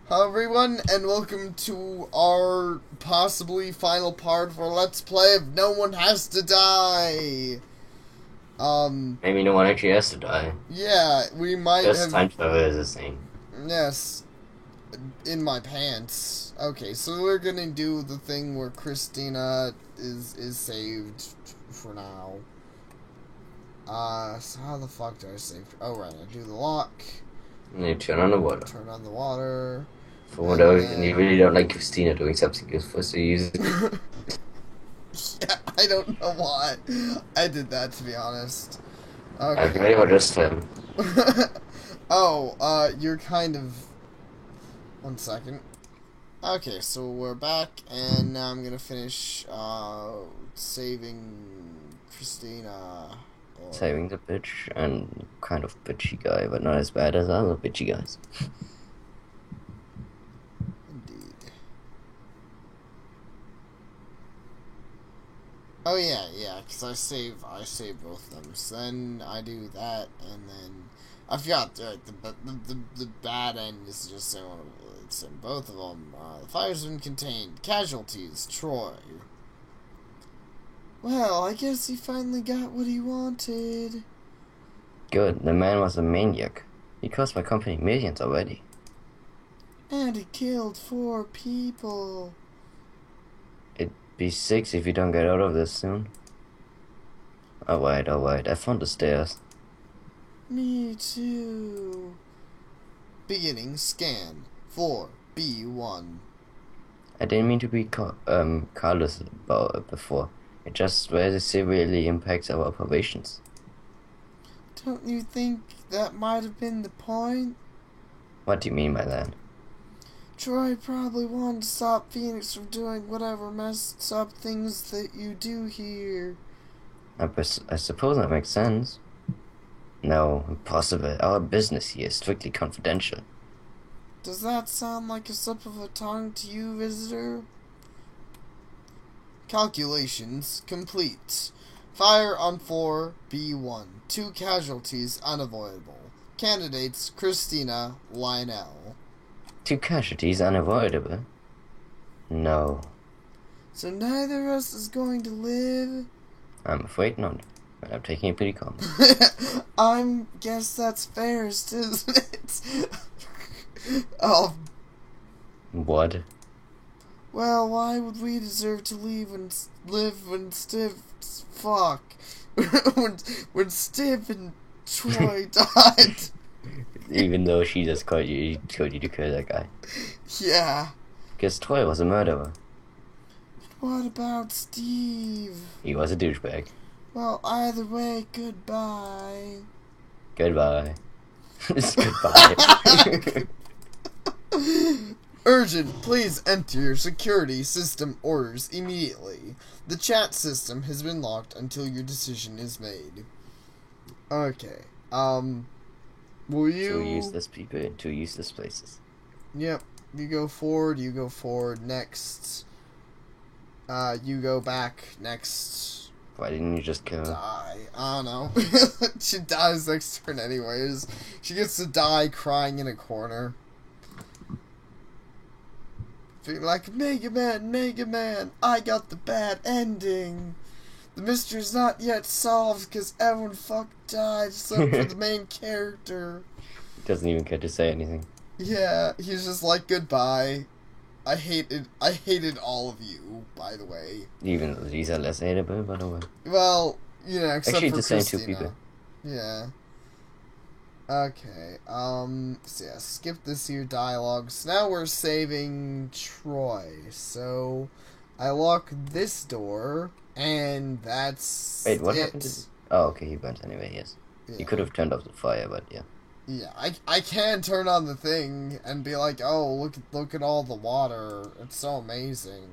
Hello everyone, and welcome to our possibly final part for Let's Play of No One Has to Die. Maybe no one actually has to die. Yeah, we might Just have... time travel is a thing. Yes, in my pants. Okay, so we're gonna do the thing where Christina is saved for now. So how the fuck do I save? Oh, right, I do the lock. And you turn on the water. Turn on the water. For whatever reason, you really don't like Christina doing something useful, so you use it. Yeah, I don't know why I did that, to be honest. I Okay. really want just him. You're kind of... One second. Okay, so we're back, and now I'm gonna finish, saving Christina. Saving the bitch, and kind of bitchy guy, but not as bad as other bitchy guys. Indeed. Oh yeah, because I save both of them. So then I do that, and then I forgot. The bad end is just so it's in both of them. The fire's been contained. Casualties: Troy. Well, I guess he finally got what he wanted. Good, the man was a maniac. He cost my company millions already. And he killed 4 people. It'd be 6 if you don't get out of this soon. Alright, I found the stairs. Me too. Beginning scan. 4B1. I didn't mean to be careless about it before. It just very severely impacts our operations. Don't you think that might have been the point? What do you mean by that? Troy probably wanted to stop Phoenix from doing whatever messed up things that you do here. I suppose that makes sense. No, impossible. Our business here is strictly confidential. Does that sound like a slip of the tongue to you, visitor? Calculations complete. Fire on 4B1. 2 casualties unavoidable. Candidates Christina, Lionel. 2 casualties unavoidable? No. So neither of us is going to live? I'm afraid not. But I'm taking it pretty calm. Guess that's fair, isn't it? Oh. What? Well, why would we deserve to live when fuck when Stiv and Troy died? Even though she just told you to kill that guy. Yeah. Because Troy was a murderer. What about Steve? He was a douchebag. Well, either way, goodbye. Goodbye. Goodbye. Urgent, please enter your security system orders immediately. The chat system has been locked until your decision is made. Okay. Will you... 2 useless people in 2 useless places. Yep. You go forward, next. You go back, next. Why didn't you just kill her? Die. I don't know. She dies next turn anyways. She gets to die crying in a corner. Feeling like, Mega Man, I got the bad ending. The mystery's not yet solved because everyone died except for the main character. He doesn't even care to say anything. Yeah, he's just like, goodbye. I hated all of you, by the way. Even though these are less hateable, by the way. Well, except actually for the same Christina. 2 people. Yeah. Okay, so yeah, skip this here dialogue. So now we're saving Troy. So, I lock this door, and that's Wait, what it. happened to... Oh, okay, he burnt anyway, yes. Yeah. You could have turned off the fire, but yeah. Yeah, I can turn on the thing and be like, oh, look at all the water. It's so amazing.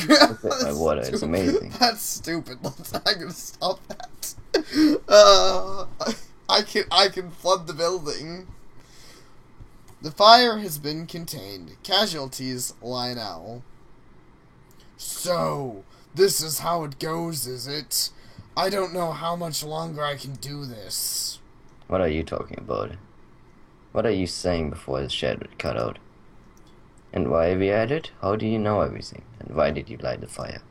Look at my water, it's amazing. That's stupid. I'm gonna stop that. I can flood the building. The fire has been contained. Casualties, Lionel. So, this is how it goes, is it? I don't know how much longer I can do this. What are you talking about? What are you saying before the shadow cut out? And why are we at it? How do you know everything? And why did you light the fire?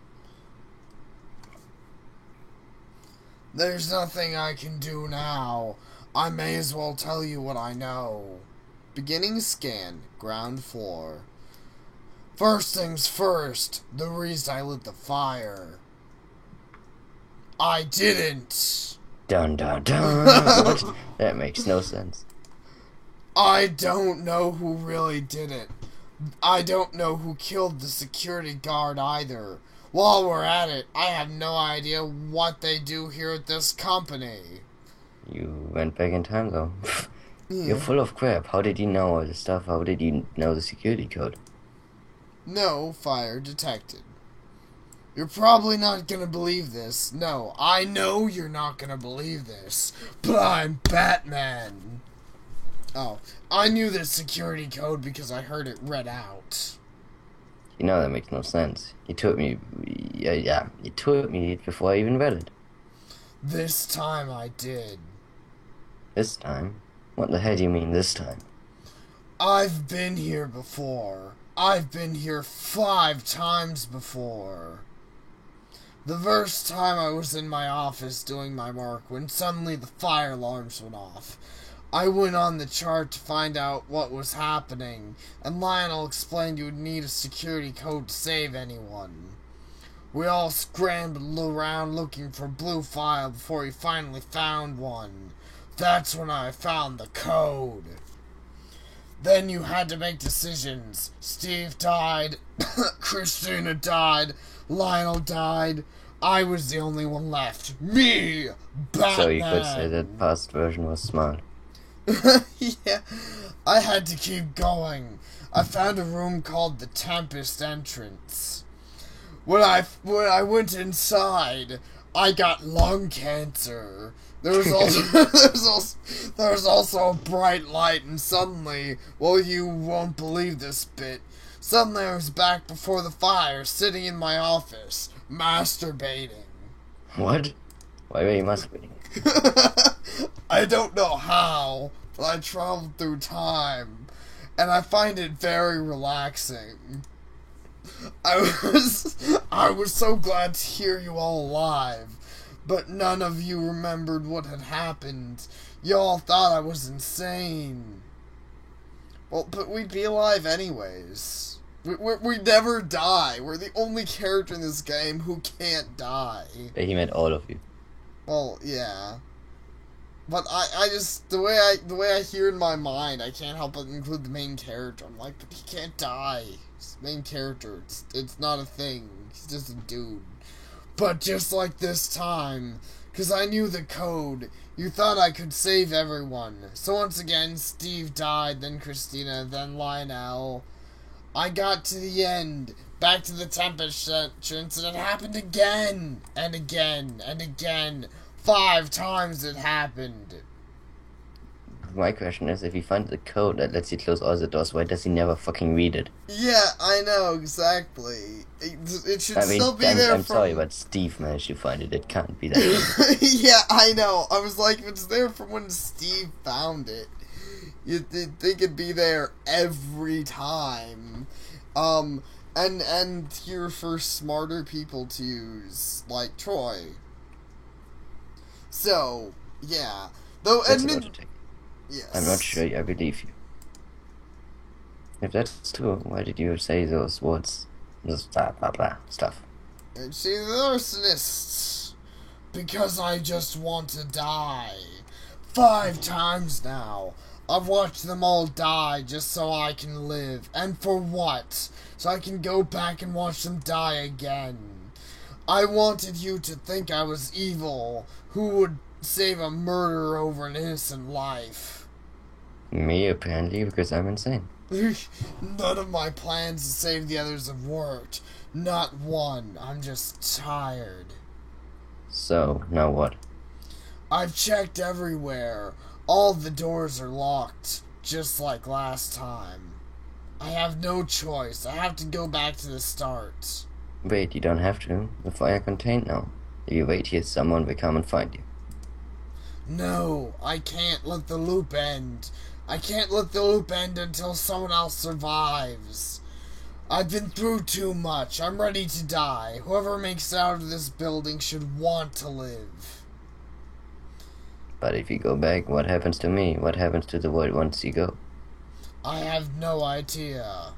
There's nothing I can do now. I may as well tell you what I know. Beginning scan, ground floor. First things first, the reason I lit the fire. I didn't. Dun dun dun. What? That makes no sense. I don't know who really did it. I don't know who killed the security guard either. While we're at it, I have no idea what they do here at this company. You went back in time though. You're full of crap. How did you know all this stuff? How did you know the security code? No fire detected. You're probably not gonna believe this. No, I know you're not gonna believe this. But I'm Batman. Oh, I knew the security code because I heard it read out. You know that makes no sense. You told me, yeah, you told me it before I even read it. This time I did. This time? What the hell do you mean this time? I've been here before. I've been here 5 times before. The first time I was in my office doing my work when suddenly the fire alarms went off. I went on the chart to find out what was happening, and Lionel explained you would need a security code to save anyone. We all scrambled around looking for Blue File before we finally found one. That's when I found the code. Then you had to make decisions. Steve died, Christina died, Lionel died. I was the only one left. Me! Batman! So you could say that past version was smart. Yeah, I had to keep going. I found a room called the Tempest Entrance. When I went inside, I got lung cancer. There was also a bright light, and suddenly, well, you won't believe this bit. Suddenly, I was back before the fire, sitting in my office, masturbating. What? Why were you masturbating? I don't know how, but I traveled through time, and I find it very relaxing. I was so glad to hear you all alive, but none of you remembered what had happened. Y'all thought I was insane. Well, but we'd be alive anyways. We never die. We're the only character in this game who can't die. He meant all of you. Well, yeah. But I just, the way I hear in my mind, I can't help but include the main character. I'm like, but he can't die. He's the main character. It's not a thing. He's just a dude. But just like this time, because I knew the code, you thought I could save everyone. So once again, Steve died, then Christina, then Lionel. I got to the end, back to the Tempest entrance, and it happened again, and again, and again. 5 times it happened. My question is, if he finds the code that lets you close all the doors, why does he never fucking read it? Yeah, I know, exactly. It should still be there. I'm sorry, but Steve managed to find it. It can't be that. Yeah, I know. I was like, if it's there from when Steve found it, you'd think it'd be there every time. And here for smarter people to use, like Troy. So, yeah. Though, yes. I'm not sure I believe you. If that's true, why did you say those words? This blah blah blah stuff. And see, the arsonists. Because I just want to die. 5 times now. I've watched them all die just so I can live. And for what? So I can go back and watch them die again. I wanted you to think I was evil, who would save a murderer over an innocent life. Me, apparently, because I'm insane. None of my plans to save the others have worked. Not one. I'm just tired. So, now what? I've checked everywhere. All the doors are locked, just like last time. I have no choice. I have to go back to the start. Wait, you don't have to. The fire contained now. If you wait here, someone will come and find you. No, I can't let the loop end. I can't let the loop end until someone else survives. I've been through too much. I'm ready to die. Whoever makes it out of this building should want to live. But if you go back, what happens to me? What happens to the world once you go? I have no idea.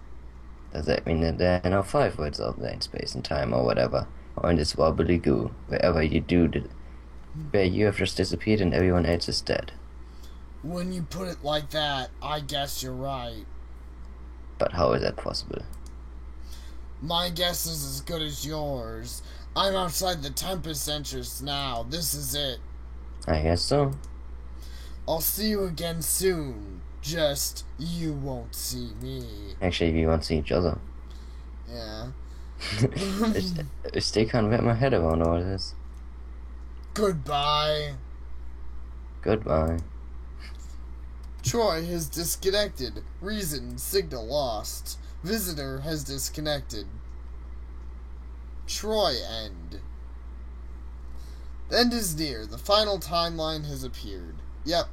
Does that mean that there are no 5 worlds out there in space and time or whatever? Or in this wobbly goo, wherever you do, where you have just disappeared and everyone else is dead? When you put it like that, I guess you're right. But how is that possible? My guess is as good as yours. I'm outside the Tempest entrance now. This is it. I guess so. I'll see you again soon. Just, you won't see me. Actually, we won't see each other. Yeah. I still can't wrap my head around all this. Goodbye. Goodbye. Troy has disconnected. Reason, signal lost. Visitor has disconnected. Troy end. The end is near. The final timeline has appeared. Yep.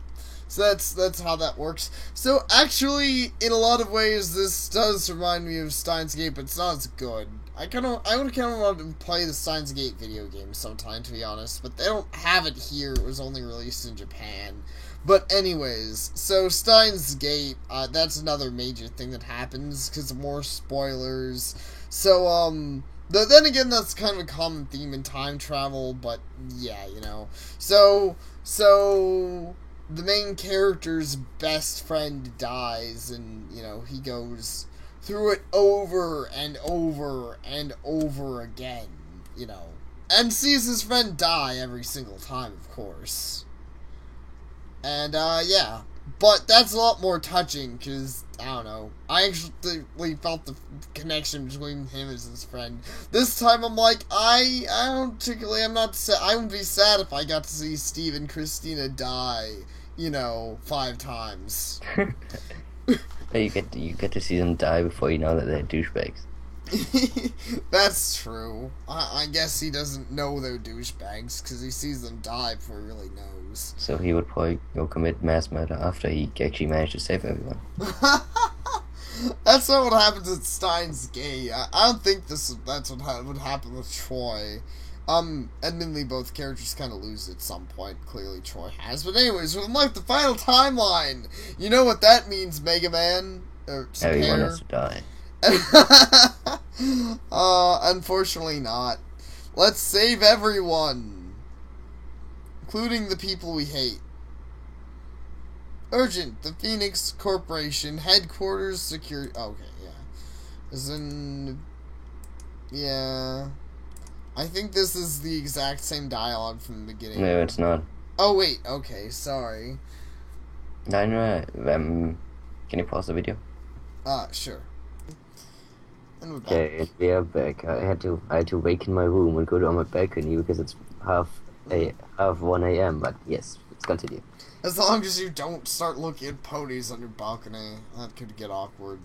So that's how that works. So actually, in a lot of ways, this does remind me of Steins Gate, but it's not as good. I kind of want to play the Steins Gate video game sometime, to be honest, but they don't have it here. It was only released in Japan. But anyways, so Steins Gate, that's another major thing that happens because of more spoilers. So then again, that's kind of a common theme in time travel, but yeah, you know. So the main character's best friend dies, and, you know, he goes through it over and over and over again, you know. And sees his friend die every single time, of course. And, yeah. But that's a lot more touching, because, I don't know, I actually felt the connection between him and his friend. This time I'm like, I wouldn't be sad if I got to see Steve and Christina die, you know, 5 times. You get to see them die before you know that they're douchebags. That's true. I guess he doesn't know they're douchebags, because he sees them die before he really knows. So he would probably go commit mass murder after he actually managed to save everyone. That's not what happens at Steins Gate. I don't think that's what would happen with Troy. Admittedly, both characters kind of lose at some point. Clearly, Troy has. But anyways, with like the final timeline, you know what that means, Mega Man? Everyone has to die. Unfortunately not. Let's save everyone, including the people we hate. Urgent, the Phoenix Corporation headquarters security. Okay, yeah. As in, yeah. I think this is the exact same dialogue from the beginning. No, it's not. Oh wait, okay, sorry. No, can you pause the video? Sure. And we're back. Okay, we are back. I had to wake in my room and go to my balcony because it's half 1 a.m. But yes, let's continue. As long as you don't start looking at ponies on your balcony, that could get awkward.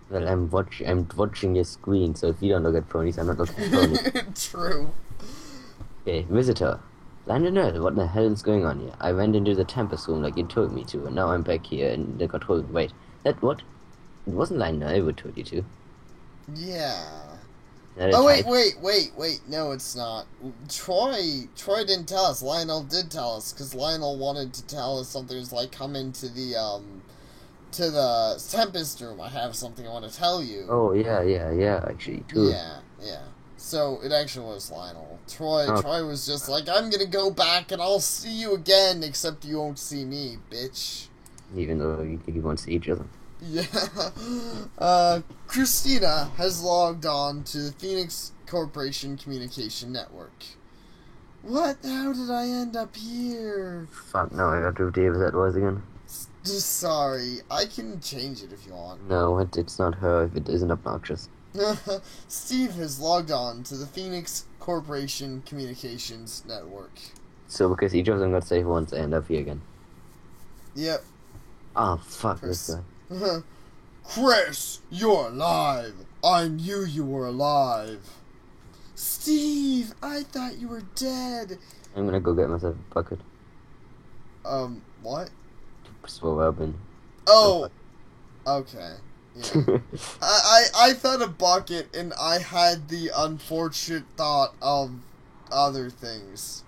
Well, I'm watching your screen, so if you don't look at ponies, I'm not looking at ponies. True. Okay, visitor. Land and Earth, what the hell is going on here? I went into the Tempest room like you told me to, and now I'm back here in the control room. Wait, what? It wasn't Land and Earth who told you to. Yeah. Oh, wait. No, it's not. Troy didn't tell us. Lionel did tell us, because Lionel wanted to tell us something. It was like, come into the, to the Tempest room. I have something I want to tell you. Oh, yeah, actually, too. Yeah. So, it actually was Lionel. Troy was just like, I'm gonna go back and I'll see you again, except you won't see me, bitch. Even though you won't see each other. Yeah. Christina has logged on to the Phoenix Corporation Communication Network. What? How did I end up here? Fuck, no, I got to deal with that voice again. Just sorry. I can change it if you want. No, it's not her if it isn't obnoxious. Steve has logged on to the Phoenix Corporation Communications Network. So because each of them got saved once, I end up here again. Yep. Oh, fuck this guy. Chris, you're alive. I knew you were alive. Steve, I thought you were dead. I'm gonna go get myself a bucket. What? To swallow up in. Oh, okay. Yeah. I found a bucket and I had the unfortunate thought of other things.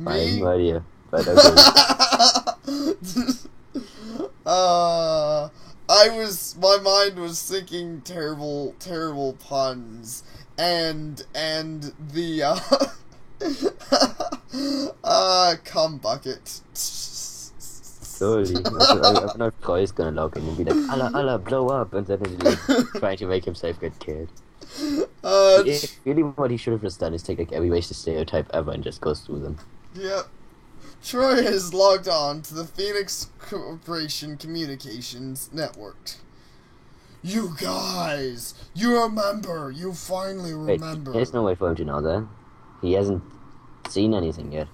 Fine, Me? idea. But okay. My mind was thinking terrible puns and the cum bucket. Slowly. I don't know if Troy's gonna log in and be like, Allah, blow up, and then he's like, trying to make himself get killed. Really, what he should have just done is take like every racist stereotype ever and just goes through them. Yep. Troy has logged on to the Phoenix Corporation Communications Network. You guys, you remember, you finally remember. Wait, there's no way for him to know that. He hasn't seen anything yet.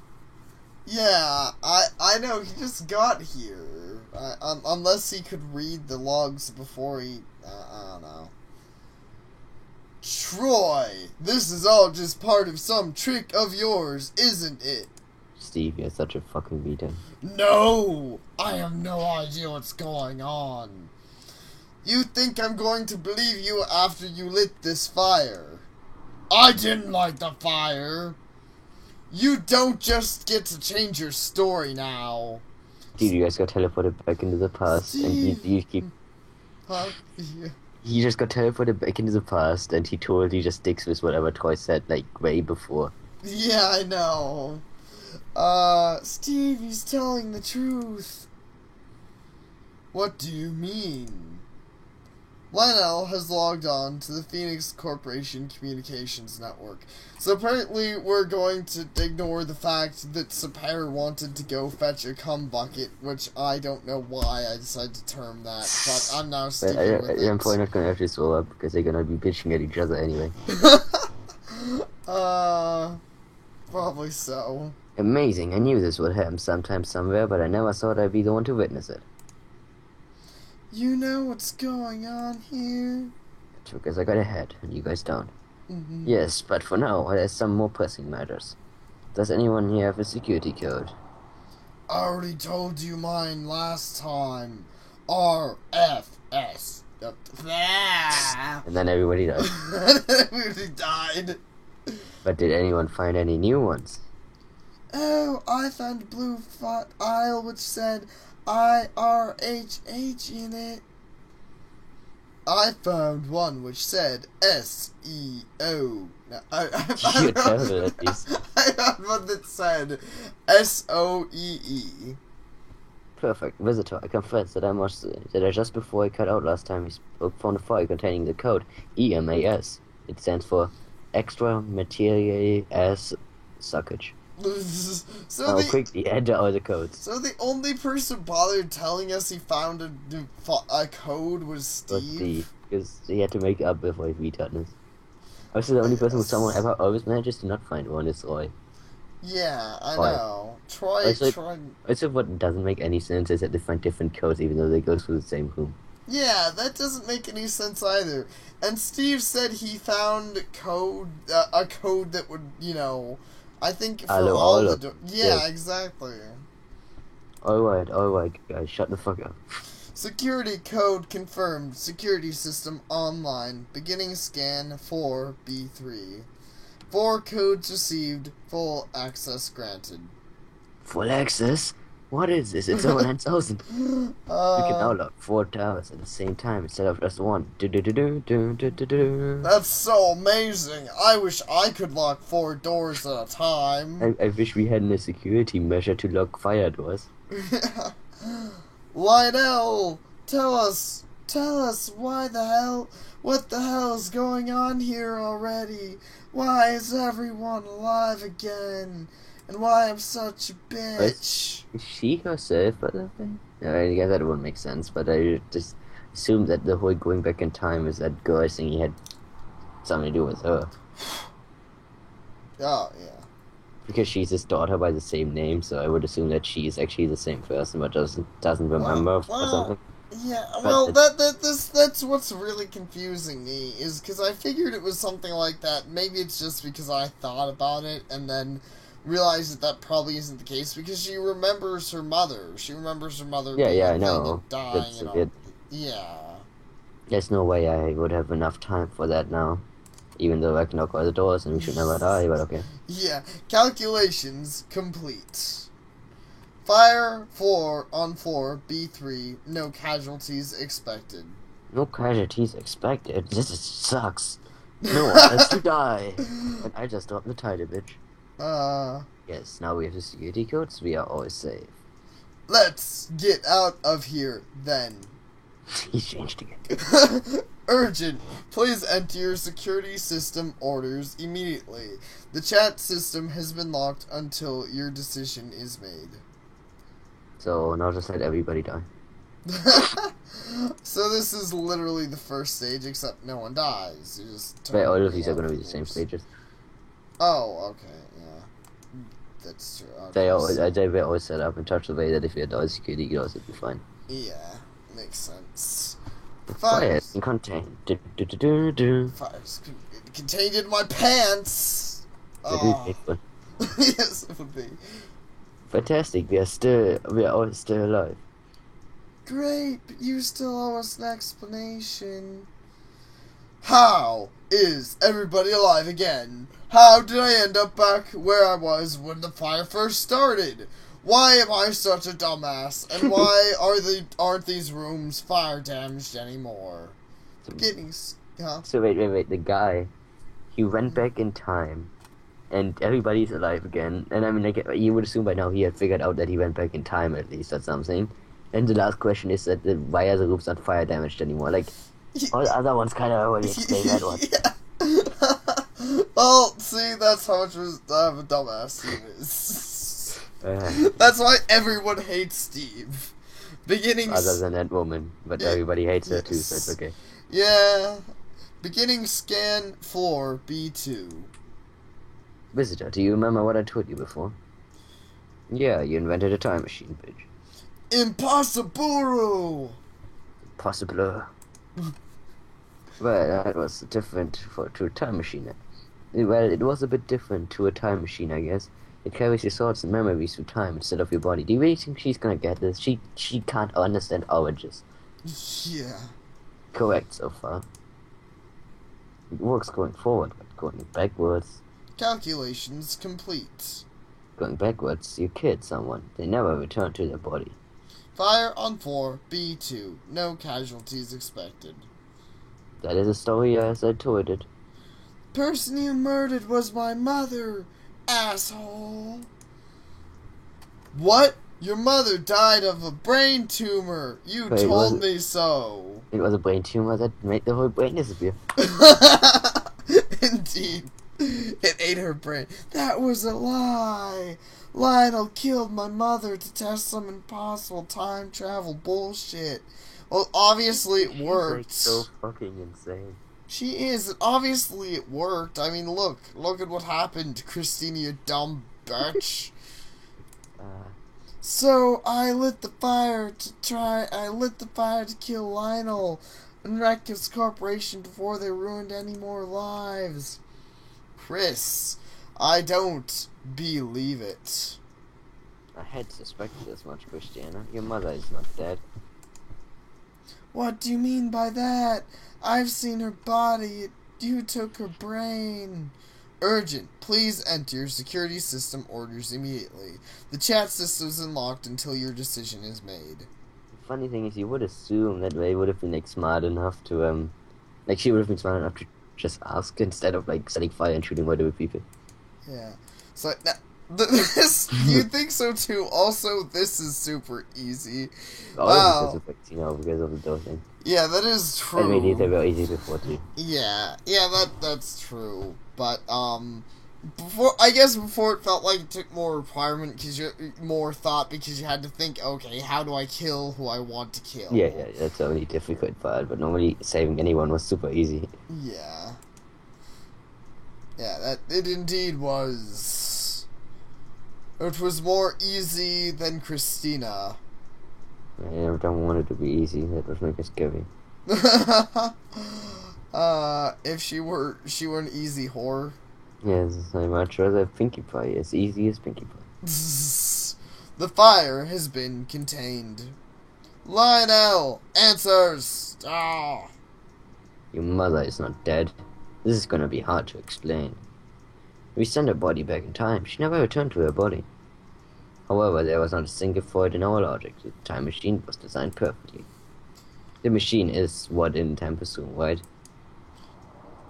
Yeah, I know, he just got here. Unless he could read the logs before he, I don't know. Troy, this is all just part of some trick of yours, isn't it? Steve, you're such a fucking beater. No! I have no idea what's going on. You think I'm going to believe you after you lit this fire? I didn't light the fire. You don't just get to change your story now. Dude, you guys got teleported back into the past, Steve. and you keep... Huh? Yeah. He just got teleported back into the past, and he totally just sticks with whatever Troy said, like, way before. Yeah, I know. Steve, he's telling the truth. What do you mean? Lionel has logged on to the Phoenix Corporation Communications Network. So apparently we're going to ignore the fact that Sapir wanted to go fetch a cum bucket, which I don't know why I decided to term that, but I'm now sticking with it. I'm probably not gonna have to swell up, because they're gonna be bitching at each other anyway. Probably so. Amazing, I knew this would happen sometime somewhere, but I never thought I'd be the one to witness it. You know what's going on here? Because I got ahead, and you guys don't. Mm-hmm. Yes, but for now, there's some more pressing matters. Does anyone here have a security code? I already told you mine last time. RFS. And then everybody died. Everybody died. But did anyone find any new ones? Oh, I found a blue file which said IRHH in it. I found one which said SEO. No, You're terrible at these. I found one that said SOEE. Perfect. Visitor, I confess that I just before I cut out last time found a file containing the code EMAS. It stands for Extra Material Ass Suckage. So I'll quickly enter all the codes. So the only person bothered telling us he found a code was Steve? Because he had to make up before his retardness. Also, the only person who someone ever always manages to not find one is Roy. Yeah, I Troy. know. Troy. Also, what doesn't make any sense is that they find different codes even though they go through the same room. Yeah, that doesn't make any sense either. And Steve said he found a code that would, I think for all the yeah, exactly. Alright, guys, shut the fuck up. Security code confirmed. Security system online. Beginning scan 4B3. 4 codes received. Full access granted. Full access? What is this? It's over 9,000. You can now lock 4 towers at the same time instead of just one. That's so amazing. I wish I could lock 4 doors at a time. I wish we had a security measure to lock fire doors. Lionel, tell us what the hell is going on here already? Why is everyone alive again? And why I'm such a bitch? Is she herself, by the way? I guess that wouldn't make sense, but I just assumed that the whole going back in time is that girl thingy had something to do with her. Oh, yeah. Because she's his daughter by the same name, so I would assume that she's actually the same person, but doesn't remember or something. Yeah, well, that's what's really confusing me, is because I figured it was something like that. Maybe it's just because I thought about it, and then realize that probably isn't the case because she remembers her mother. She remembers her mother Yeah, being yeah, I a thing know. and dying That's and a all. bit. Yeah. There's no way I would have enough time for that now. Even though I can knock all the doors and we should never die, but okay. Yeah. Calculations complete. Fire 4 on 4, B3, no casualties expected. No casualties expected. Sucks. No one has to die. And I just dropped the title, bitch. Yes, now we have the security codes, we are always safe. Let's get out of here, then. He changed again. Urgent. Please enter your security system orders immediately. The chat system has been locked until your decision is made. So now just let everybody die. So this is literally the first stage, except no one dies. You just Wait, all of these are going to be the same stages. Oh, okay, yeah. That's true. Okay, They were always set up in such a way that if you die, security guards would be fine. yeah, makes sense. Fire contained. Fire's contained in my pants. Oh. Yes, it would be. Fantastic, we are all still alive. Great, but you still owe us an explanation. How is everybody alive again? How did I end up back where I was when the fire first started? Why am I such a dumbass? And why aren't these rooms fire damaged anymore? So wait, the guy, he went back in time, and everybody's alive again. And I mean, like, you would assume by now he had figured out that he went back in time at least, that's something. And the last question is that why are the roofs not fire damaged anymore? Like, all the other ones kind of already explained that one. Yeah. Well, see, that's how much of a dumbass Steve is. That's why everyone hates Steve. Other than that woman, but everybody hates her too, so it's okay. Yeah. Beginning scan floor B2. Visitor, do you remember what I told you before? Yeah, you invented a time machine, bitch. Impossible! Possible. Well, that was different to a time machine. Well, it was a bit different to a time machine, I guess. It carries your thoughts and memories through time instead of your body. Do you really think she's gonna get this? She can't understand oranges. Yeah. Correct so far. It works going forward, but going backwards... Calculations complete. Going backwards, you killed someone. They never return to their body. Fire on 4, B2. No casualties expected. That is a story as I told it. The person you murdered was my mother, asshole. What? Your mother died of a brain tumor. You told me so. It was a brain tumor that made the whole brain disappear. Indeed. It ate her brain. That was a lie. Lionel killed my mother to test some impossible time travel bullshit. Well, obviously it worked. She's like so fucking insane. She is. Obviously it worked. I mean, look at what happened, Christina, you dumb bitch. So I lit the fire to kill Lionel and wreck his corporation before they ruined any more lives. Chris, I don't believe it. I had suspected as much, Christiana. Your mother is not dead. What do you mean by that? I've seen her body. You took her brain. Urgent. Please enter your security system orders immediately. The chat system is unlocked until your decision is made. The funny thing is, you would assume that Ray would have been, like, smart enough to, like, she would have been smart enough to just ask instead of, like, setting fire and shooting whatever people. Yeah. So, this, you think so too? Also, this is super easy. Wow. Because of the door thing. Yeah, that is true. I mean, they were easy before too. Yeah, that's true. But before it felt like it took more requirement more thought because you had to think, okay, how do I kill who I want to kill? Yeah, that's the only difficult part. But normally saving anyone was super easy. Yeah. Yeah, that it indeed was. It was more easy than Christina. I don't want it to be easy. That was make us scary. If she were an easy whore. Yes, I much rather Pinkie Pie. As easy as Pinkie Pie. The fire has been contained. Lionel answers. Ah. Your mother is not dead. This is gonna be hard to explain. We sent her body back in time. She never returned to her body. However, there was not a single fault in our logic. The time machine was designed perfectly. The machine is what didn't time assume, right?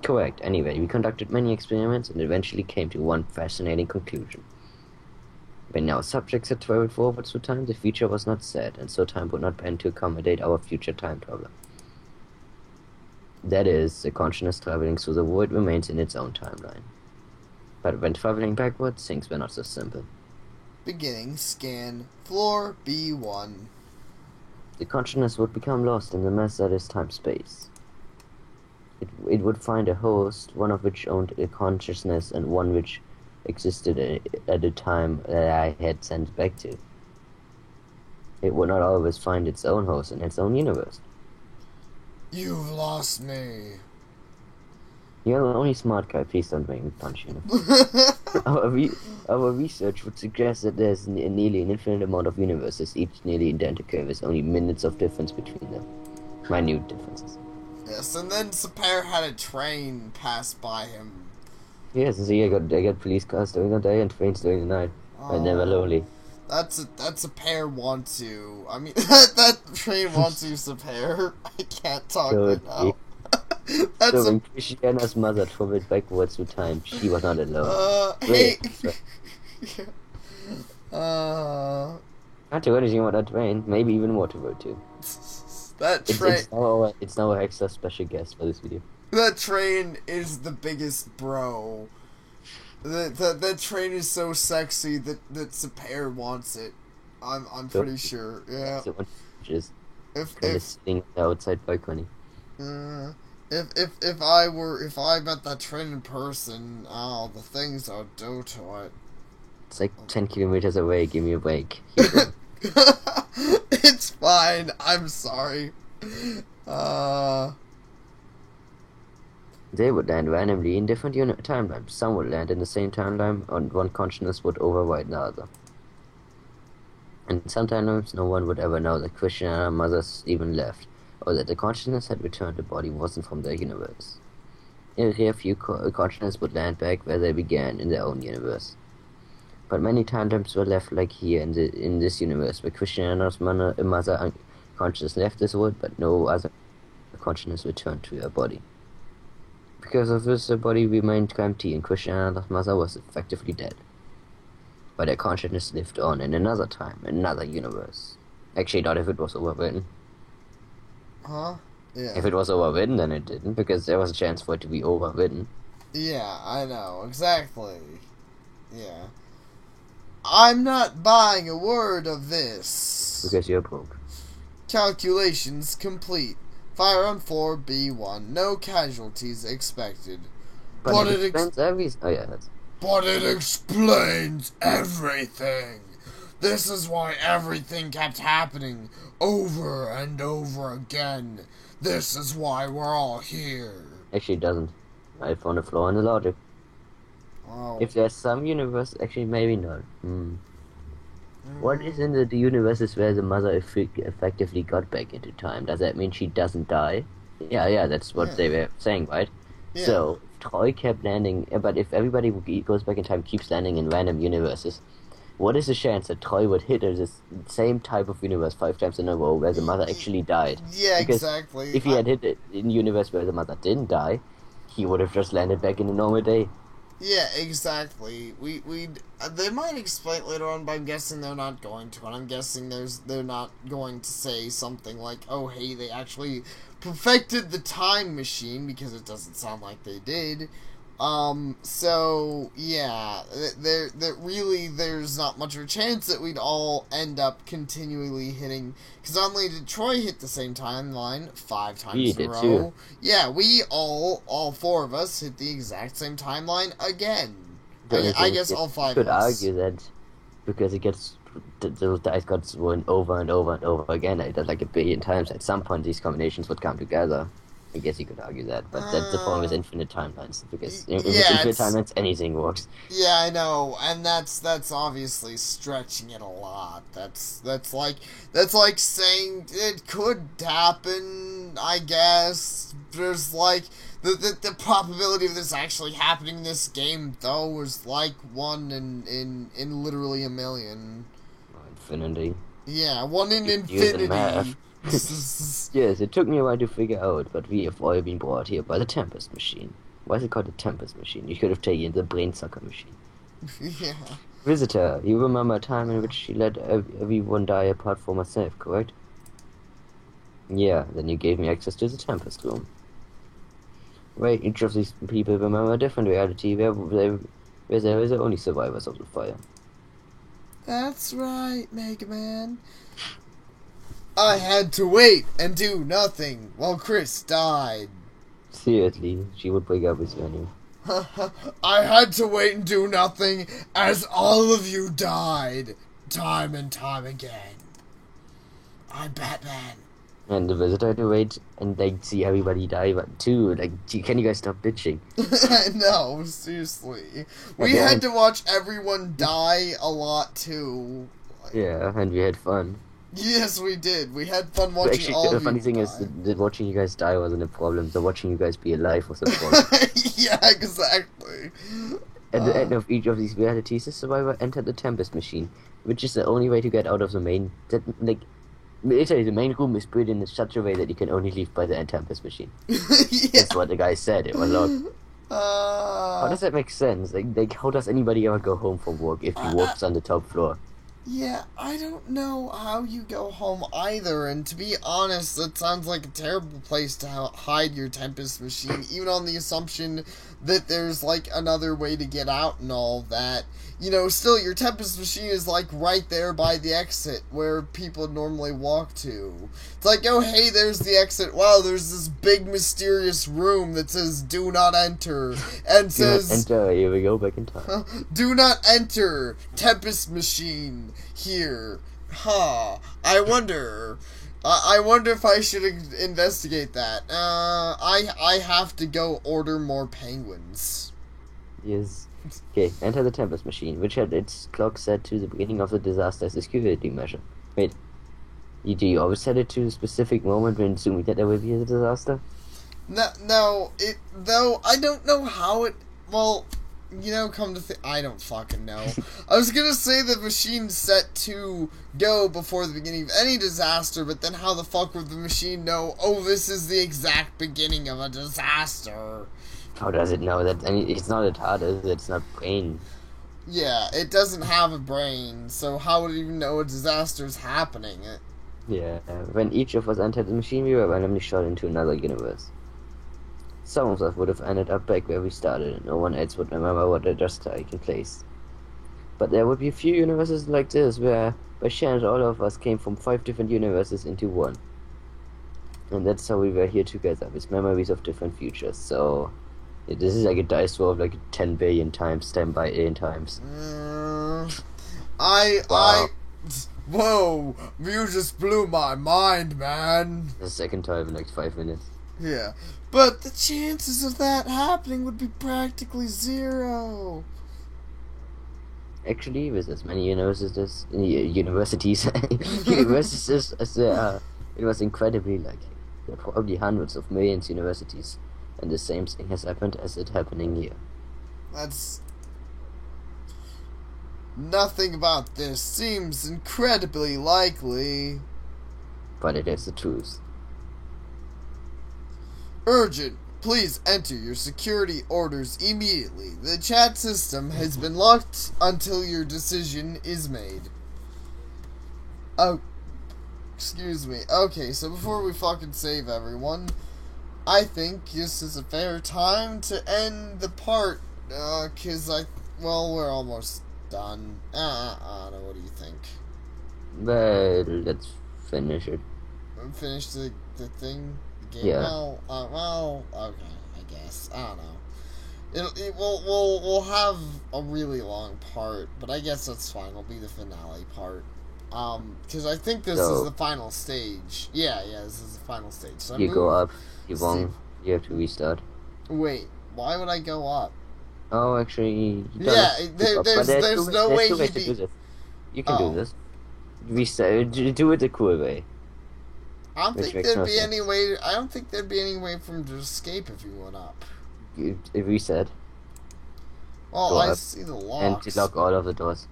Correct. Anyway, we conducted many experiments and eventually came to one fascinating conclusion. When our subjects had traveled forward through time, the future was not set, and so time would not bend to accommodate our future time traveler. That is, the consciousness traveling through the void remains in its own timeline. But when traveling backwards, things were not so simple. Beginning scan. Floor B1. The consciousness would become lost in the mess that is time-space. It would find a host, one of which owned a consciousness and one which existed at a time that I had sent back to. It would not always find its own host in its own universe. You've lost me. You're the only smart guy, please don't make me punch you. Our research would suggest that there's nearly an infinite amount of universes, each nearly identical, with only minutes of difference between them. Minute differences. Yes, and then Sapir had a train pass by him. Yes, see, I got police cars during the day and trains during the night. I'm never lonely. That's a pair want to. I mean, that train wants to Sapir. I can't talk right now. So when Christiana's mother traveled backwards through time, she was not alone. Hey. Can't do anything about that train. Maybe even more to go to. That train. It's now our extra special guest for this video. That train is the biggest bro. That train is so sexy that Sapir wants it. I'm pretty sure. Yeah. Just if sitting outside balcony. If I met that train in person, oh, the things I'd do to it. It's like 10 kilometers away. Give me a break. It's fine. I'm sorry. They would land randomly in different timelines. Some would land in the same timeline, and one consciousness would override the other. And sometimes no one would ever know that Christian and her mothers even left, or that the consciousness had returned the body wasn't from their universe. In a rare few, consciousness would land back where they began, in their own universe. But many timelines were left like here in this universe, where Christian and her mother consciousness left this world, but no other consciousness returned to her body. Because of this, her body remained empty, and Christiana's mother was effectively dead. But her consciousness lived on in another time, another universe. Actually, not if it was overwritten. Huh? Yeah. If it was overwritten, then it didn't, because there was a chance for it to be overwritten. Yeah, I know, exactly. Yeah. I'm not buying a word of this. Because you're broke. Calculations complete. Fire on floor B1. No casualties expected. But it explains everything. Oh yeah, that's... But it explains everything. This is why everything kept happening over and over again. This is why we're all here. Actually, it doesn't. I found a flaw in the logic. Oh. If there's some universe, actually maybe not. What is in the universes where the mother effectively got back into time? Does that mean she doesn't die? Yeah, that's what they were saying, right? Yeah. So, Troy kept landing, but if everybody who goes back in time keeps landing in random universes, what is the chance that Troy would hit this same type of universe 5 times in a row where the mother actually died? Yeah, because exactly. If he had hit it in a universe where the mother didn't die, he would have just landed back in a normal day. Yeah, exactly. They might explain later on, but I'm guessing they're not going to. And I'm guessing they're not going to say something like, "Oh, hey, they actually perfected the time machine," because it doesn't sound like they did. So yeah, there's not much of a chance that we'd all end up continually hitting, because not only did Troy hit the same timeline 5 times in a row, too. Yeah, we all 4 of us hit the exact same timeline again. I guess all 5 of us. You could argue that because it gets the dice got thrown over and over and over again, like 1 billion times. At some point, these combinations would come together. I guess you could argue that, but that's the problem with infinite timelines, because in Yeah, infinite timelines, anything works. yeah, I know, and that's obviously stretching it a lot. That's like saying it could happen. I guess there's like the probability of this actually happening in this game though is like 1 in literally a million. Infinity. Yeah, 1 in Using infinity. Yes, it took me a while to figure out, but we have all been brought here by the Tempest Machine. Why is it called the Tempest Machine? You could have taken the Brain Sucker Machine. Yeah. Visitor, you remember a time in which she let everyone die apart from herself, correct? Yeah, then you gave me access to the Tempest Room. Right, each of these people remember a different reality where there is only survivors of the fire. That's right, Mega Man. I had to wait and do nothing while Chris died. Seriously, she would break up with you anyway. I had to wait and do nothing as all of you died, time and time again. I'm Batman. And the visitor had to wait and like see everybody die, but too, like, can you guys stop bitching? No, seriously. We had to watch everyone die a lot too. Yeah, and we had fun. Yes, we did. We had fun watching actually, all the of funny you thing die. is that watching you guys die wasn't a problem. So watching you guys be alive was a problem. Yeah, exactly. At the end of each of these realities, the survivor entered the Tempest Machine, which is the only way to get out of the main. Literally, the main room is built in such a way that you can only leave by the Tempest Machine. Yeah. That's what the guy said. It was locked. How does that make sense? Like, how does anybody ever go home from work if he works on the top floor? Yeah, I don't know how you go home either, and to be honest, that sounds like a terrible place to hide your Tempest Machine, even on the assumption that there's, like, another way to get out and all that. You know, still, your Tempest Machine is, like, right there by the exit, where people normally walk to. It's like, oh, hey, there's the exit. Wow, there's this big, mysterious room that says, do not enter, and says... Do not enter, here we go, back in time. Do not enter, Tempest Machine, here. Huh, I wonder if I should investigate that. I have to go order more penguins. Yes. Okay, enter the Tempest Machine, which had its clock set to the beginning of the disaster as a security measure. Wait, do you always set it to a specific moment when assuming that there will be a disaster? No, though, I don't know how it, well, you know, come to think, I don't fucking know. I was gonna say the machine's set to go before the beginning of any disaster, but then how the fuck would the machine know, oh, this is the exact beginning of a disaster? How does it know that? It's not a TARDIS, it's not brain. Yeah, it doesn't have a brain, so how would it even know a disaster's happening? Yeah, when each of us entered the machine, we were randomly shot into another universe. Some of us would have ended up back where we started, and no one else would remember what had just taken place. But there would be a few universes like this, where, by chance, all of us came from 5 different universes into one. And that's how we were here together, with memories of different futures, so... This is like a dice roll of like 10 billion times, 10 by 8 times. Wow. Whoa, you just blew my mind, man. The second time in like 5 minutes. Yeah, but the chances of that happening would be practically 0. Actually, with as many universities as there are, it was incredibly likely. There are probably hundreds of millions of universities. And the same thing has happened as it happening here. That's... Nothing about this seems incredibly likely. But it is the truth. Urgent! Please enter your security orders immediately. The chat system has been locked until your decision is made. Oh, excuse me. Okay, so before we fucking save everyone... I think this is a fair time to end the part, cause we're almost done. I don't know, what do you think? Well, let's finish it. Finish the thing? The game? Yeah. Well, okay, I guess. I don't know. We'll have a really long part, but I guess that's fine. It'll be the finale part. Cause I think this is the final stage. Yeah, this is the final stage. So you go up, you won't You have to restart. Wait, why would I go up? Oh, actually, he Yeah, does. there's no way two ways he'd to do be. this. You can do Oh, this. Restart. Do it the cool way, I don't which think makes there'd no be any sense. way. I don't think there'd be any way for him to escape if he went up. You reset, Well, go I up, see the and locks. lock all of the doors.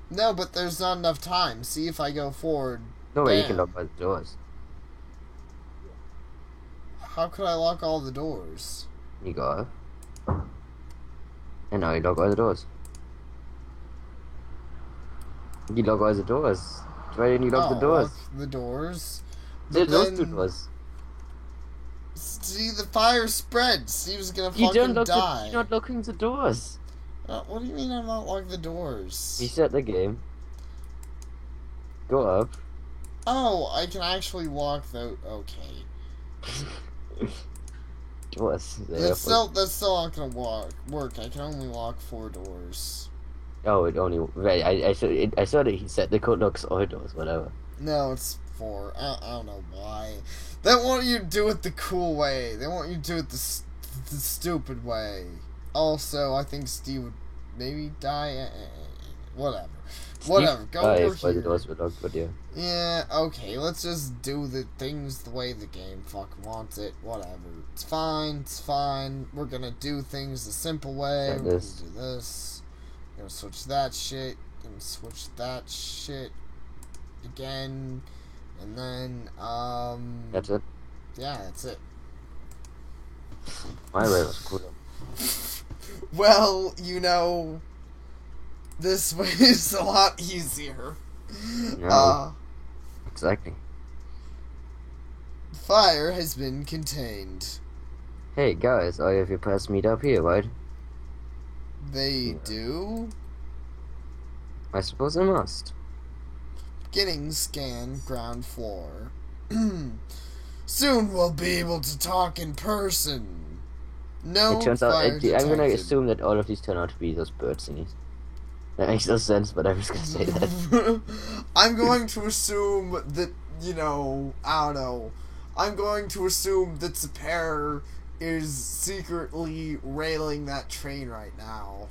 No, but there's not enough time. See if I go forward. No way you can lock Bam. all the doors. How could I lock all the doors? You go up, and now you lock all the doors. You lock all the doors. Why didn't you lock the Oh, doors? lock the doors. But Those two then, doors. see, the fire spread. Steve's gonna You don't fucking lock die. You're not locking the doors. What do you mean I'm not locking the doors? Reset the game. Go up. Oh, I can actually lock the. Okay. Doors. That's still not gonna work. I can only lock 4 doors. Oh, it only right. I saw that he said the code locks all doors. Whatever. No, it's 4. I don't know why. They want you to do it the cool way. They want you to do it the stupid way. Also, I think Steve would maybe die. Whatever. Whatever. Go over Why the here. doors were locked, but yeah. Yeah, okay, let's just do the things the way the game fucking wants it. Whatever. It's fine, it's fine. We're gonna do things the simple way. Like We're this. gonna do this. Gonna switch that shit. Gonna switch that shit again. And then, That's it. yeah, that's it. My way was cooler. Well, this way is a lot easier. No. Exactly. Fire has been contained. Hey guys, I have your past meet up here, right? They do. I suppose I must. Beginning scan ground floor. Soon we'll be able to talk in person. No It turns out, fire I'm detected. gonna assume that all of these turn out to be those bird thingies. That makes no sense, but I'm just gonna say that. I'm going to assume that, I don't know. I'm going to assume that Sapere is secretly railing that train right now.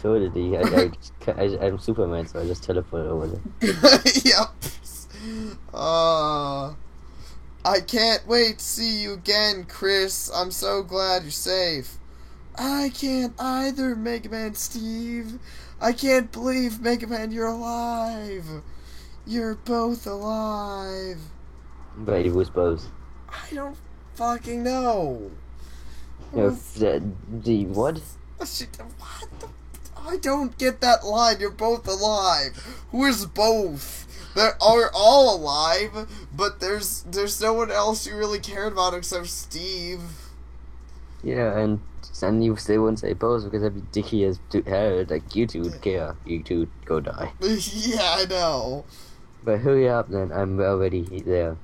Totally. I'm Superman, so I just teleport over there. Yep. I can't wait to see you again, Chris. I'm so glad you're safe. I can't either, Mega Man Steve. I can't believe, Mega Man, you're alive. You're both alive. But it was both. I don't fucking know. No, the what? What the? I don't get that line. You're both alive. Who is both? They're all alive, but there's no one else you really cared about except Steve. Yeah, and you still wouldn't say both because that'd be dicky as hell. Like, you two would care. You two go die. Yeah, I know. But hurry up then, I'm already there.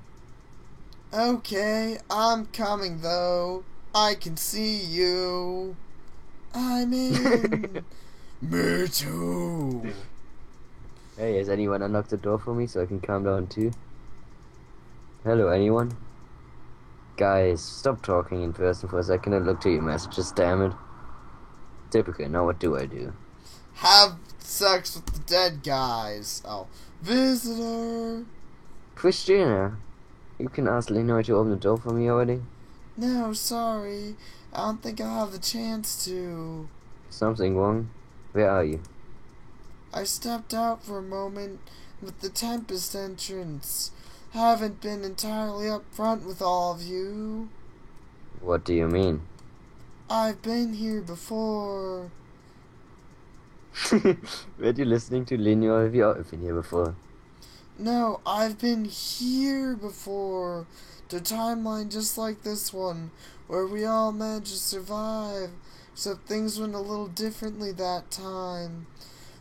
Okay, I'm coming though. I can see you. I'm in. Me too. Hey, has anyone unlocked the door for me so I can calm down too? Hello, anyone? Guys, stop talking in person for a second and look to your messages, damn it. Typical, now what do I do? Have sex with the dead guys. Oh, visitor. Christina, you can ask Lena to open the door for me already? No, sorry. I don't think I'll have the chance to. Something wrong? Where are you? I stepped out for a moment with the Tempest entrance. Haven't been entirely upfront with all of you. What do you mean? I've been here before. Were you listening to Lena or have you been here before? No, I've been here before. The timeline just like this one, where we all managed to survive, except things went a little differently that time.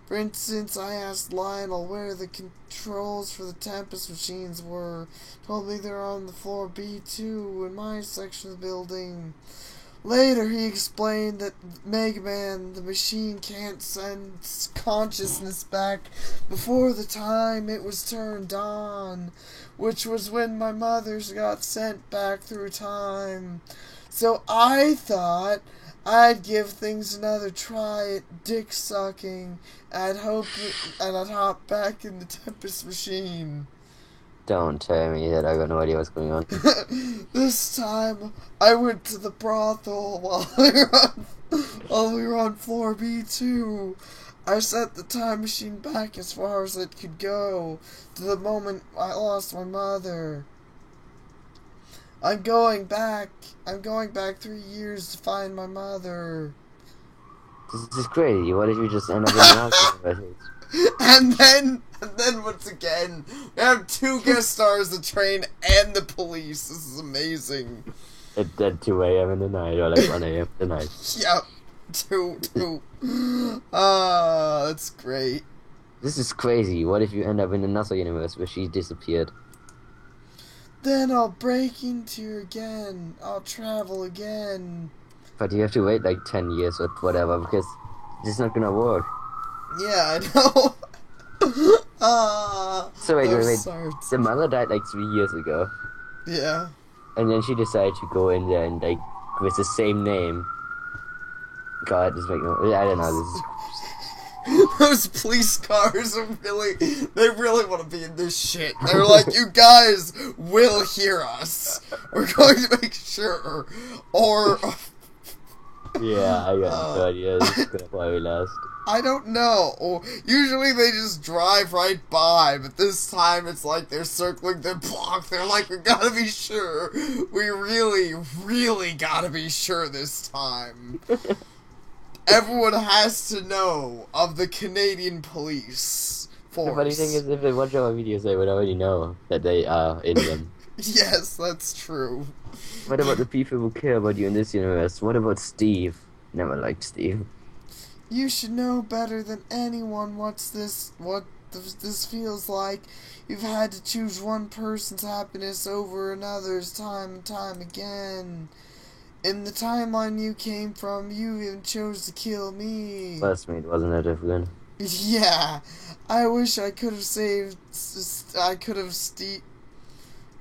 For instance, I asked Lionel where the controls for the Tempest machines were. Told me they're on the floor B2 in my section of the building. Later, he explained that Mega Man, the machine, can't send consciousness back before the time it was turned on, which was when my mother's got sent back through time. So I thought I'd give things another try at dick sucking, and I'd hop back in the Tempest machine. Don't tell me that. I got no idea what's going on. This time, I went to the brothel while we were on floor B2. I set the time machine back as far as it could go, to the moment I lost my mother. I'm going back 3 years to find my mother. This is crazy. What if you just end up in the house? And then once again, we have 2 guest stars, the train and the police. This is amazing. At 2 a.m. in the night, or like 1 a.m. in the night. Yep. 2. That's great. This is crazy. What if you end up in another universe where she disappeared? Then I'll break into her again. I'll travel again. But you have to wait like 10 years or whatever, because it's not gonna work. Yeah, I know. So wait. Sarts. The mother died like 3 years ago. Yeah. And then she decided to go in there and like, with the same name. God, this makes no... I don't know, this is... Those police cars are they really want to be in this shit. They're like, you guys will hear us. We're going to make sure. Or... Yeah, I got no idea. This is gonna probably last. I don't know. Usually they just drive right by, but this time it's like they're circling the block. They're like, we gotta be sure. We really, really gotta be sure this time. Everyone has to know of the Canadian police force. The funny thing is, if they watch our videos, they would already know that they are Indian. Yes, that's true. What about the people who care about you in this universe? What about Steve? Never liked Steve. You should know better than anyone what this feels like. You've had to choose one person's happiness over another's time and time again. In the timeline you came from, you even chose to kill me. Classmate, wasn't that different? Yeah, I wish I could have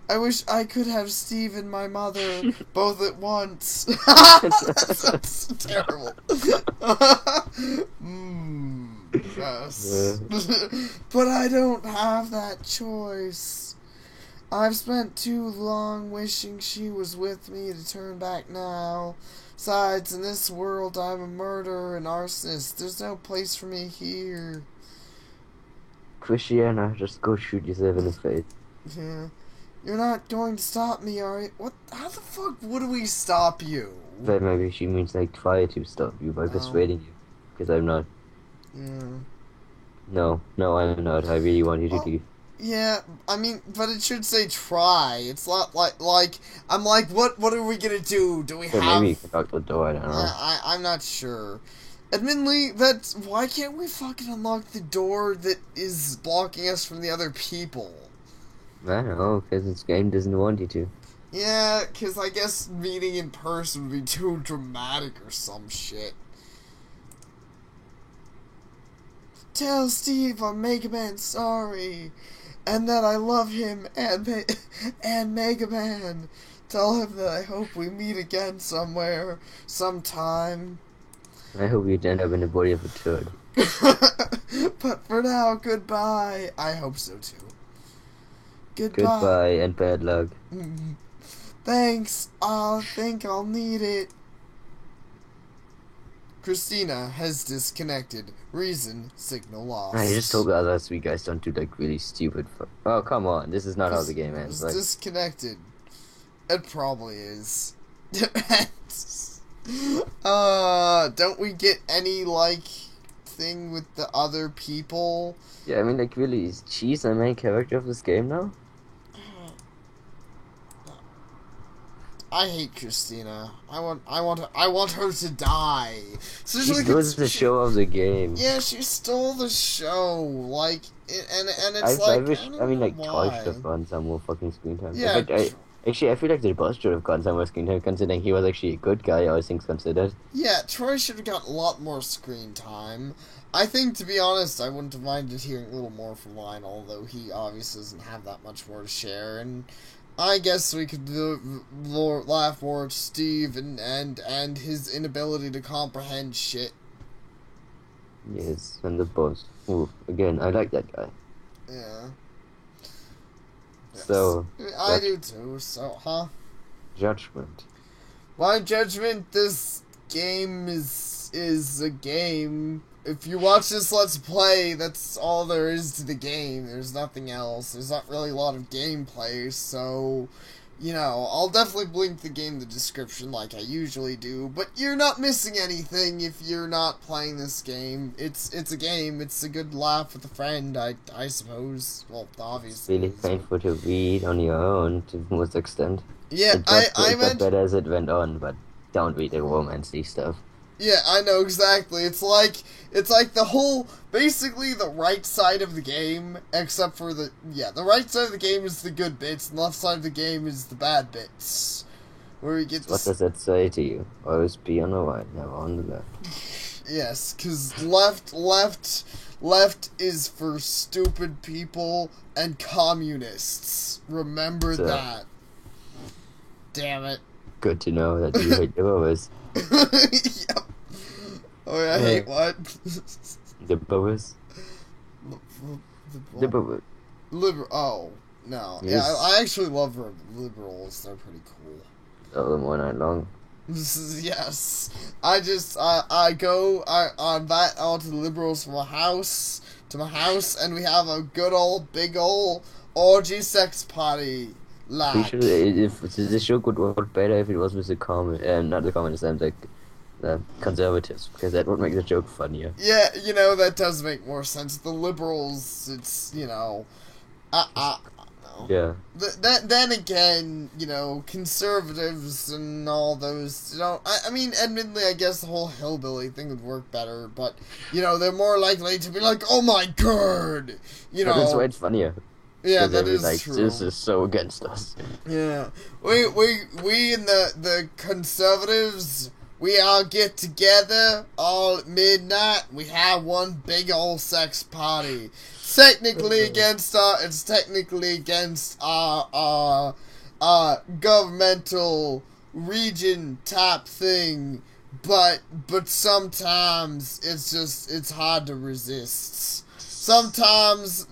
I wish I could have Steve and my mother both at once. That's terrible. Yes. But I don't have that choice. I've spent too long wishing she was with me to turn back now. Besides, in this world, I'm a murderer and arsonist. There's no place for me here. Christiana, just go shoot yourself in the face. Yeah. You're not going to stop me, are you? What? How the fuck would we stop you? But maybe she means like try to stop you by persuading you. Because I'm not. Yeah. No, I'm not. I really want you to leave. Yeah, I mean, but it should say try. It's not like I'm like, what are we gonna do? Do we have... Maybe you can lock the door, I don't know. I'm not sure. Admittedly, why can't we fucking unlock the door that is blocking us from the other people? I don't know, because this game doesn't want you to. Yeah, because I guess meeting in person would be too dramatic or some shit. Tell Steve I'm Mega Man sorry, and that I love him and Mega Man. Tell him that I hope we meet again somewhere, sometime. I hope you'd end up in the body of a turd. But for now, goodbye. I hope so too. Goodbye and bad luck. Thanks. I think I'll need it. Christina has disconnected. Reason, signal lost. I just hope the other 3 guys don't do like really stupid oh, come on. This is not how the game ends. It's disconnected. It probably is. Don't we get any, like, thing with the other people? Yeah, I mean, like, really, is Cheese the main character of this game now? I hate Christina. I want her to die. She stole the show of the game. Yeah, she stole the show. Like, and it's I wish, I mean, like, charge the fun some more fucking screen time. Yeah. In fact, Actually, I feel like the boss should have gotten some more screen time, considering he was actually a good guy, all things considered. Yeah, Troy should have got a lot more screen time. I think, to be honest, I wouldn't have minded hearing a little more from Lionel, although he obviously doesn't have that much more to share, and I guess we could laugh more at Steve and his inability to comprehend shit. Yes, and the boss. Ooh, again, I like that guy. Yeah. Yes. So, I do too, so, huh? Judgment. My judgment, this game is a game. If you watch this Let's Play, that's all there is to the game. There's nothing else. There's not really a lot of gameplay, so, you know, I'll definitely link the game in the description like I usually do, but you're not missing anything if you're not playing this game. It's a game. It's a good laugh with a friend, I suppose. Well, obviously. It's really painful to read on your own to the most extent. Yeah, it got better as it went on, but don't read the romancy stuff. Yeah, I know exactly. It's like the whole, basically the right side of the game, except for the right side of the game is the good bits, and the left side of the game is the bad bits, where you get. What does that say to you? Always be on the right, never on the left. Yes, because left is for stupid people and communists. Remember that. Damn it. Good to know that you hate liberals. Yep. Oh, yeah, I hate what? Liberals? Liberals. Oh, no. Yes. Yeah, I actually love liberals. They're pretty cool. All them all night long. Yes. I go out to the liberals from my house, and we have a good old, big old orgy sex party. Like. If the show could work better if it was with the not the communists, like the conservatives, because that would make the joke funnier. Yeah, you know, that does make more sense. The liberals, it's, you know, no. Yeah. Then again, you know, conservatives and all those, you know, I mean, admittedly, I guess the whole hillbilly thing would work better, but, you know, they're more likely to be like, oh my god, you know. But that's why it's funnier. Yeah, that is like, true. This is so against us. Yeah. We in the conservatives, we all get together all at midnight. We have one big old sex party. It's technically against our governmental region type thing, but sometimes it's hard to resist. Sometimes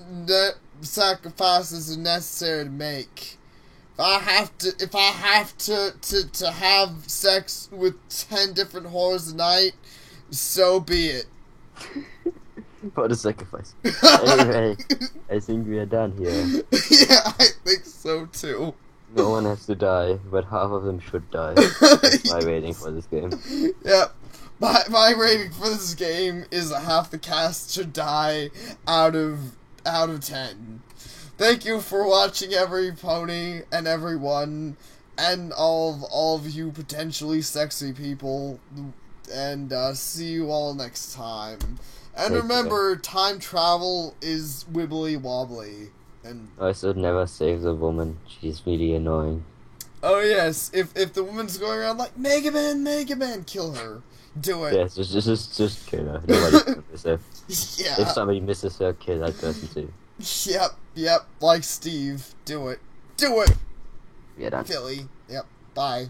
sacrifices are necessary to make. If I have to have sex with 10 different whores a night, so be it. What a sacrifice. Anyway, I think we are done here. Yeah, I think so too. No one has to die, but half of them should die. That's my rating for this game. Yep. My rating for this game is half the cast should die out of 10. Thank you for watching, every pony and everyone, and all of you potentially sexy people, and see you all next time. And remember, time travel is wibbly wobbly. And also, never save the woman. She's really annoying. Oh yes, if the woman's going around like Mega Man, kill her. Do it. Yes, just kill her. Nobody misses her. Yeah. If somebody misses her, kill that person too. Yep, like Steve. Do it. Do it! Yeah, done. Philly. Yep, bye.